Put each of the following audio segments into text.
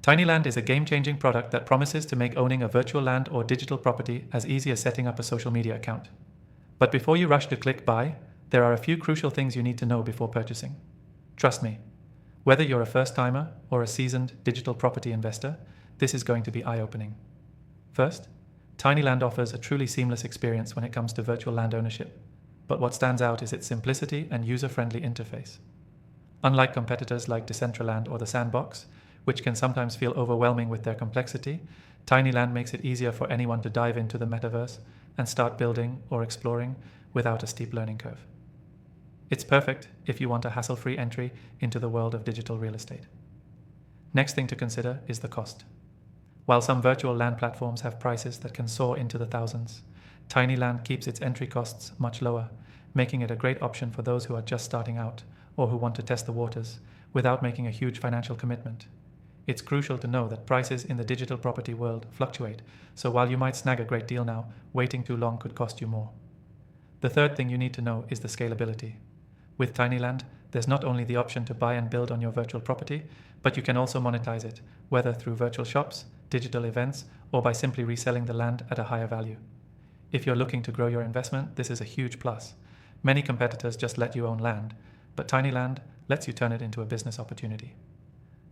Tinyland is a game-changing product that promises to make owning a virtual land or digital property as easy as setting up a social media account. But before you rush to click buy, there are a few crucial things you need to know before purchasing. Trust me, whether you're a first-timer or a seasoned digital property investor, this is going to be eye-opening. First, Tinyland offers a truly seamless experience when it comes to virtual land ownership, but what stands out is its simplicity and user-friendly interface. Unlike competitors like Decentraland or The Sandbox, which can sometimes feel overwhelming with their complexity, Tinyland makes it easier for anyone to dive into the metaverse and start building or exploring without a steep learning curve. It's perfect if you want a hassle-free entry into the world of digital real estate. Next thing to consider is the cost. While some virtual land platforms have prices that can soar into the thousands, Tinyland keeps its entry costs much lower, making it a great option for those who are just starting out or who want to test the waters without making a huge financial commitment. It's crucial to know that prices in the digital property world fluctuate, so while you might snag a great deal now, waiting too long could cost you more. The third thing you need to know is the scalability. With Tinyland, there's not only the option to buy and build on your virtual property, but you can also monetize it, whether through virtual shops, digital events, or by simply reselling the land at a higher value. If you're looking to grow your investment, this is a huge plus. Many competitors just let you own land, but Tinyland lets you turn it into a business opportunity.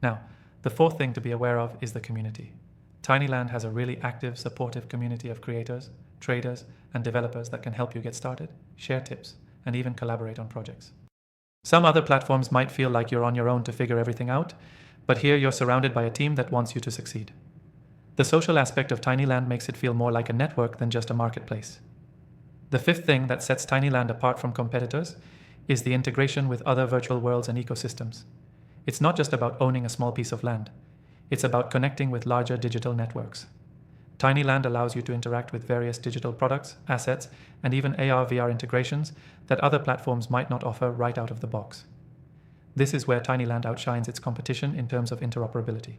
Now, the fourth thing to be aware of is the community. Tinyland has a really active, supportive community of creators, traders, and developers that can help you get started, share tips, and even collaborate on projects. Some other platforms might feel like you're on your own to figure everything out, but here you're surrounded by a team that wants you to succeed. The social aspect of Tinyland makes it feel more like a network than just a marketplace. The fifth thing that sets Tinyland apart from competitors is the integration with other virtual worlds and ecosystems. It's not just about owning a small piece of land. It's about connecting with larger digital networks. Tinyland allows you to interact with various digital products, assets, and even AR/VR integrations that other platforms might not offer right out of the box. This is where Tinyland outshines its competition in terms of interoperability.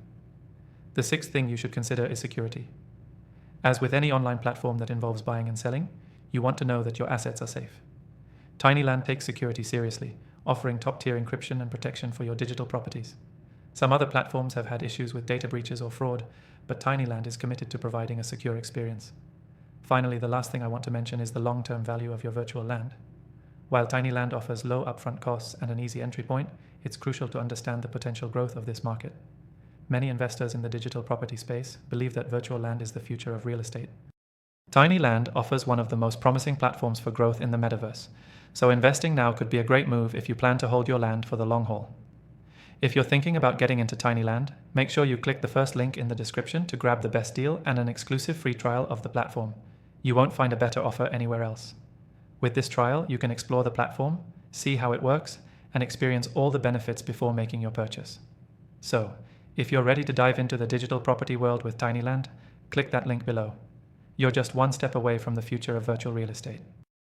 The sixth thing you should consider is security. As with any online platform that involves buying and selling, you want to know that your assets are safe. Tinyland takes security seriously, offering top-tier encryption and protection for your digital properties. Some other platforms have had issues with data breaches or fraud, but Tinyland is committed to providing a secure experience. Finally, the last thing I want to mention is the long-term value of your virtual land. While Tinyland offers low upfront costs and an easy entry point, it's crucial to understand the potential growth of this market. Many investors in the digital property space believe that virtual land is the future of real estate. Tinyland offers one of the most promising platforms for growth in the metaverse, so investing now could be a great move if you plan to hold your land for the long haul. If you're thinking about getting into Tinyland, make sure you click the first link in the description to grab the best deal and an exclusive free trial of the platform. You won't find a better offer anywhere else. With this trial, you can explore the platform, see how it works, and experience all the benefits before making your purchase. So, if you're ready to dive into the digital property world with Tinyland, click that link below. You're just one step away from the future of virtual real estate.